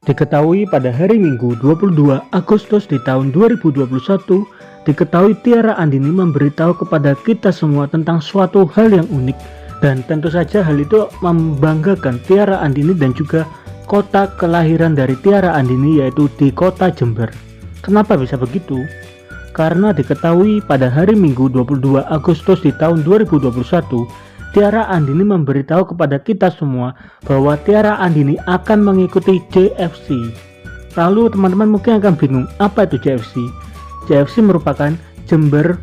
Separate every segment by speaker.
Speaker 1: Diketahui pada hari Minggu 22 Agustus di tahun 2021, diketahui Tiara Andini memberitahu kepada kita semua tentang suatu hal yang unik, dan tentu saja hal itu membanggakan Tiara Andini dan juga kota kelahiran dari Tiara Andini, yaitu di kota Jember. Kenapa bisa begitu? Karena diketahui pada hari Minggu 22 Agustus di tahun 2021, Tiara Andini memberitahu kepada kita semua bahwa Tiara Andini akan mengikuti JFC. Lalu teman-teman mungkin akan bingung, apa itu JFC? JFC merupakan Jember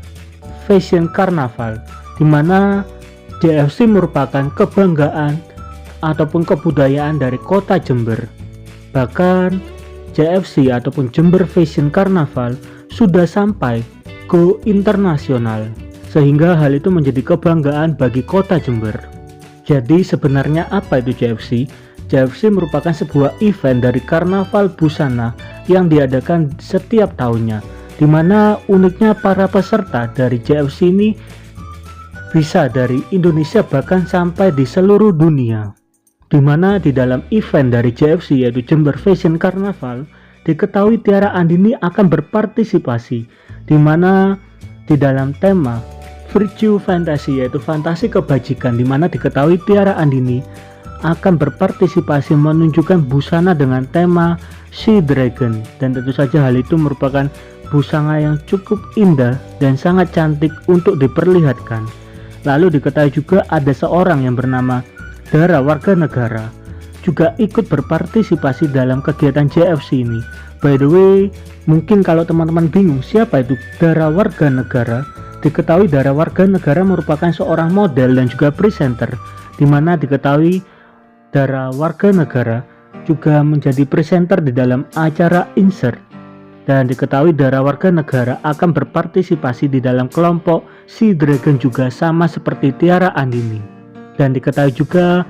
Speaker 1: Fashion Carnaval, di mana JFC merupakan kebanggaan ataupun kebudayaan dari kota Jember. Bahkan JFC ataupun Jember Fashion Carnaval sudah sampai go internasional, sehingga hal itu menjadi kebanggaan bagi kota Jember. Jadi sebenarnya apa itu JFC? JFC merupakan sebuah event dari karnaval busana yang diadakan setiap tahunnya, di mana uniknya para peserta dari JFC ini bisa dari Indonesia bahkan sampai di seluruh dunia. Di mana di dalam event dari JFC yaitu Jember Fashion Carnaval, diketahui Tiara Andini akan berpartisipasi, di mana di dalam tema Virtue Fantasy yaitu fantasi kebajikan, di mana diketahui Tiara Andini akan berpartisipasi menunjukkan busana dengan tema Sea Dragon, dan tentu saja hal itu merupakan busana yang cukup indah dan sangat cantik untuk diperlihatkan. Lalu diketahui juga ada seorang yang bernama Dara warga negara juga ikut berpartisipasi dalam kegiatan JFC ini. By the way, mungkin kalau teman-teman bingung siapa itu Dara warga negara, diketahui Dara warga negara merupakan seorang model dan juga presenter, di mana diketahui Dara warga negara juga menjadi presenter di dalam acara Insert, dan diketahui Dara warga negara akan berpartisipasi di dalam kelompok Sea Dragon juga sama seperti Tiara Andini. Dan diketahui juga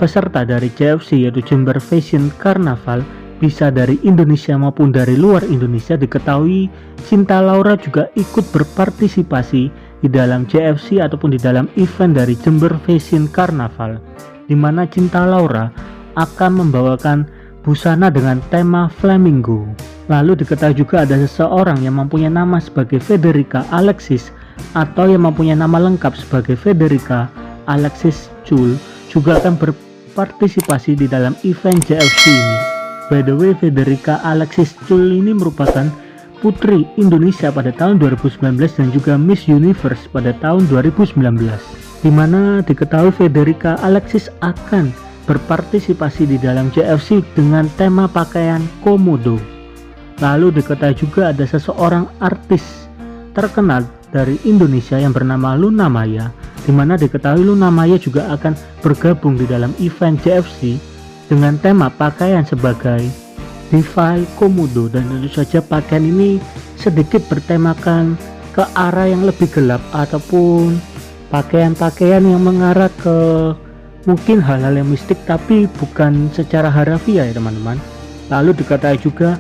Speaker 1: peserta dari JFC yaitu Jember Fashion Carnaval bisa dari Indonesia maupun dari luar Indonesia. Diketahui Cinta Laura juga ikut berpartisipasi di dalam JFC ataupun di dalam event dari Jember Fashion Carnaval, di mana Cinta Laura akan membawakan busana dengan tema flamingo. Lalu diketahui juga ada seseorang yang mempunyai nama sebagai Federica Alexis atau yang mempunyai nama lengkap sebagai Federica Alexis Chul juga akan berpartisipasi di dalam event JFC ini. By the way, Federica Alexis Chul ini merupakan putri Indonesia pada tahun 2019 dan juga Miss Universe pada tahun 2019, di mana diketahui Federica Alexis akan berpartisipasi di dalam JFC dengan tema pakaian komodo. Lalu diketahui juga ada seseorang artis terkenal dari Indonesia yang bernama Luna Maya, di mana diketahui Luna Maya juga akan bergabung di dalam event JFC dengan tema pakaian sebagai DeFi Komodo, dan tentu saja pakaian ini sedikit bertemakan ke arah yang lebih gelap ataupun pakaian-pakaian yang mengarah ke mungkin hal-hal yang mistik tapi bukan secara harafiah ya teman-teman. Lalu diketahui juga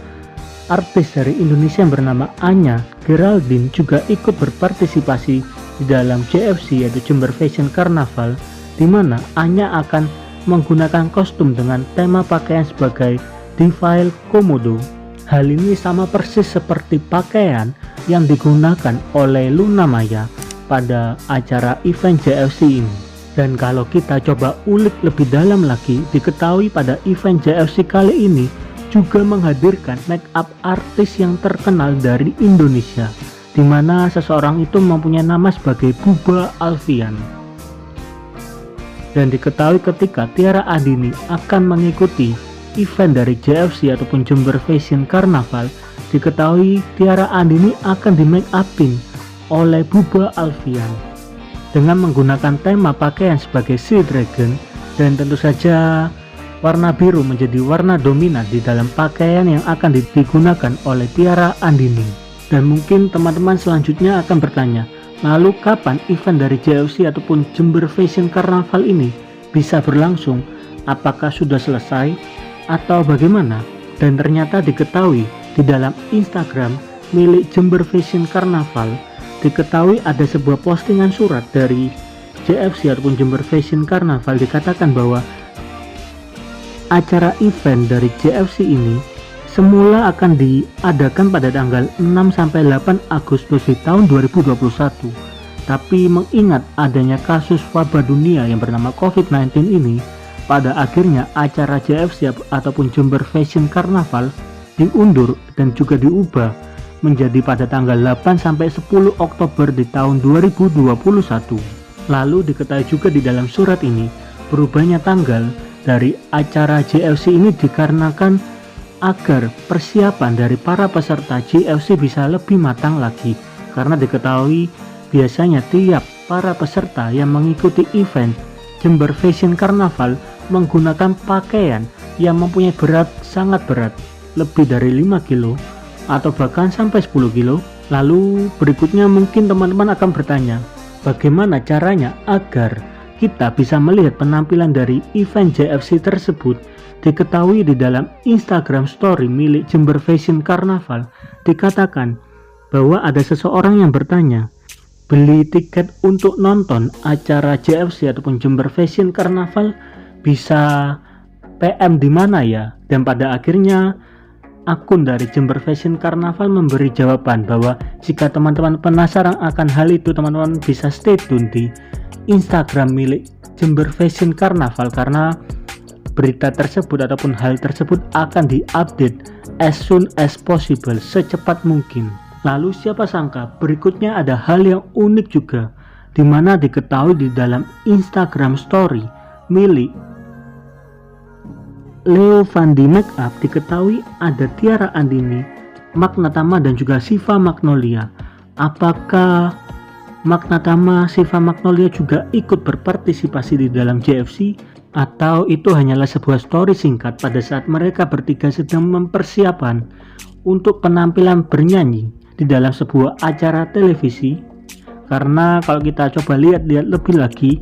Speaker 1: artis dari Indonesia yang bernama Anya Geraldine juga ikut berpartisipasi di dalam JFC yaitu Jember Fashion Carnaval, di mana Anya akan menggunakan kostum dengan tema pakaian sebagai DeFi Komodo. Hal ini sama persis seperti pakaian yang digunakan oleh Luna Maya pada acara event JFC ini. Dan kalau kita coba ulik lebih dalam lagi, diketahui pada event JFC kali ini juga menghadirkan make up artis yang terkenal dari Indonesia, di mana seseorang itu mempunyai nama sebagai Buba Alfian. Dan diketahui ketika Tiara Andini akan mengikuti event dari JFC ataupun Jember Fashion Carnaval, diketahui Tiara Andini akan di make upin oleh Buba Alfian dengan menggunakan tema pakaian sebagai Sea Dragon, dan tentu saja warna biru menjadi warna dominan di dalam pakaian yang akan digunakan oleh Tiara Andini. Dan mungkin teman-teman selanjutnya akan bertanya, lalu kapan event dari JFC ataupun Jember Fashion Carnaval ini bisa berlangsung? Apakah sudah selesai atau bagaimana? Dan ternyata diketahui di dalam Instagram milik Jember Fashion Carnaval, diketahui ada sebuah postingan surat dari JFC ataupun Jember Fashion Carnaval, dikatakan bahwa acara event dari JFC ini semula akan diadakan pada tanggal 6-8 Agustus di tahun 2021. Tapi mengingat adanya kasus wabah dunia yang bernama COVID-19 ini, pada akhirnya acara JFC ataupun Jember Fashion Carnaval diundur dan juga diubah menjadi pada tanggal 8-10 Oktober di tahun 2021. Lalu diketahui juga di dalam surat ini, berubahnya tanggal dari acara JFC ini dikarenakan agar persiapan dari para peserta JFC bisa lebih matang lagi, karena diketahui biasanya tiap para peserta yang mengikuti event Jember Fashion Carnaval menggunakan pakaian yang mempunyai berat sangat berat, lebih dari 5 kilo atau bahkan sampai 10 kilo. Lalu berikutnya mungkin teman-teman akan bertanya, bagaimana caranya agar kita bisa melihat penampilan dari event JFC tersebut? Diketahui di dalam Instagram story milik Jember Fashion Carnaval dikatakan bahwa ada seseorang yang bertanya, beli tiket untuk nonton acara JFC ataupun Jember Fashion Carnaval bisa PM di mana ya? Dan pada akhirnya akun dari Jember Fashion Carnaval memberi jawaban bahwa jika teman-teman penasaran akan hal itu, teman-teman bisa stay tune di Instagram milik Jember Fashion Carnaval, karena berita tersebut ataupun hal tersebut akan diupdate as soon as possible, secepat mungkin. Lalu siapa sangka berikutnya ada hal yang unik juga, di mana diketahui di dalam Instagram story milik Leo Fandi Makeup diketahui ada Tiara Andini, Magnatama dan juga Siva Magnolia. Apakah Magnatama, Siva Magnolia juga ikut berpartisipasi di dalam JFC, atau itu hanyalah sebuah story singkat pada saat mereka bertiga sedang mempersiapkan untuk penampilan bernyanyi di dalam sebuah acara televisi? Karena kalau kita coba lihat lebih lagi,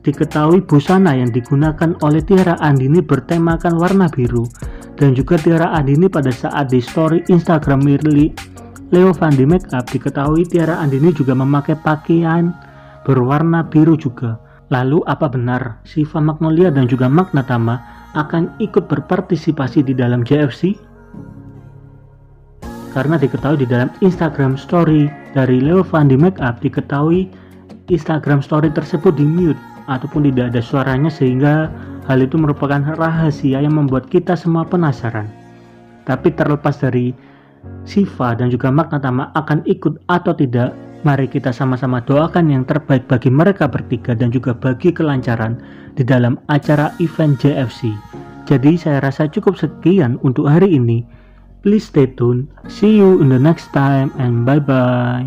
Speaker 1: diketahui busana yang digunakan oleh Tiara Andini bertemakan warna biru, dan juga Tiara Andini pada saat di story Instagram milik Leo Fandi Makeup diketahui Tiara Andini juga memakai pakaian berwarna biru juga. Lalu apa benar Siva Magnolia dan juga Magnatama akan ikut berpartisipasi di dalam JFC? Karena diketahui di dalam Instagram story dari Leo Fandi Makeup diketahui Instagram story tersebut di mute ataupun tidak ada suaranya, sehingga hal itu merupakan rahasia yang membuat kita semua penasaran. Tapi terlepas dari Siva dan juga Magnatama akan ikut atau tidak, mari kita sama-sama doakan yang terbaik bagi mereka bertiga dan juga bagi kelancaran di dalam acara event JFC. Jadi saya rasa cukup sekian untuk hari ini. Please stay tuned. See you in the next time and bye bye.